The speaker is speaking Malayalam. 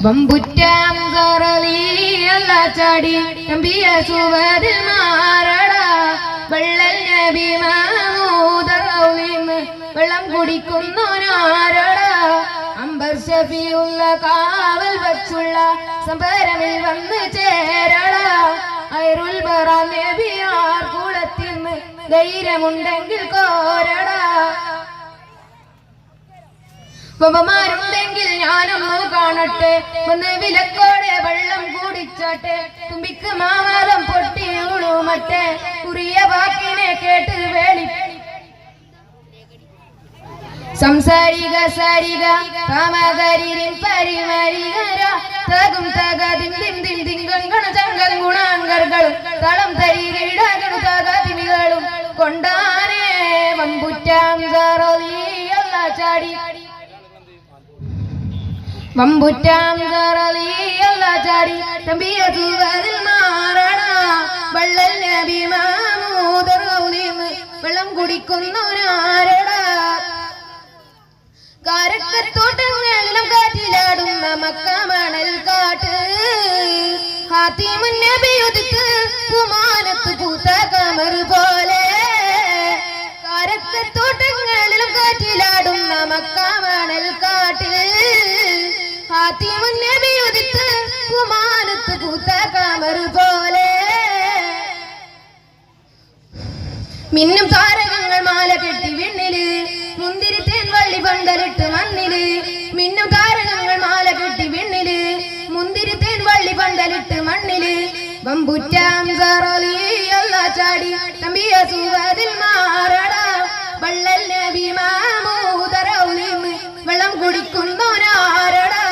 വമ്പുറ്റാം സറലിയല്ല ചാടി നബിയ സുവദിൽ മാറടാ വെള്ളൽ നബി മഹമൂദറൗലിന്ന് വെള്ളം കുടിക്കുന്നോനാരടാ അംബർ ഷഫിയുള്ള കാവൽ വച്ചുള്ള സംഭരമിൽ വന്ന് ചേരടാ ഐറുൽ ബറ നബിയാർ കുളത്തിന്ന് ധൈര്യമുണ്ടെങ്കിൽ കോരടാ വവമാരുണ്ടെങ്കിൽ ഞാനൊന്നു കാണട്ടെ ഒന്ന് വിലക്കോടെ വെള്ളം കുടിച്ചോട്ടെ തുമ്പിക്ക് മാവാലം പൊട്ടി ഉളുമട്ടെ കുറിയ വാക്കിനെ കേട്ട് വേളി സംസാരിക സാരിക കാമകരിരിൻ പരിമരികര തകും തകതിൻ ദിൻ ദിൻ ദിങ്കണ ചങ്കൽ ഗുണാങ്കർകളും തളം തരികിടകളും തകതിമികളും കൊണ്ടാനേ വമ്പുറ്റാം സറലിയല്ല ചാടി വമ്പുറ്റാം സറലിയല്ല ചാടി നബിയ സുവദിൽ മാറടാ വെള്ളൽ നബി മഹമൂദറൗലിന്ന് വെള്ളം കുടിക്കുന്നോനാരടാ കാരക്കത്തോട്ടങ്ങളിലും കാറ്റിലാടുന്ന മക്കമണൽ കാട്ട് ഹാത്തിമുൻ നബി ഉദിത്ത് കുമാനത്ത് പൂത്ത കമർ പോലെ കാരക്കത്തോട്ടങ്ങളിലും കാറ്റിലാടുന്ന മക്കമണൽ കാട്ട് ഹാത്തിമുൻ നബി ഉദിത്ത് കുമാനത്ത് പൂത്ത കമർ പോലെ മിന്നും താരകങ്ങൾ മാല കെട്ടി വിണ്ണില് മുന്തിരി തേൻ വള്ളി പന്തലിട്ട് മണ്ണില് മിന്നും താരകങ്ങൾ മാല കെട്ടി വിണ്ണില് മുന്തിരി തേൻ വള്ളി പന്തലിട്ട് മണ്ണില് വമ്പുറ്റാം സറലിയല്ല ചാടി നബിയ സുവദിൽ മാറടാ വെള്ളൽ നബി മഹമൂദറൗലിന്ന് വെള്ളം കുടിക്കുന്നോനാരടാ.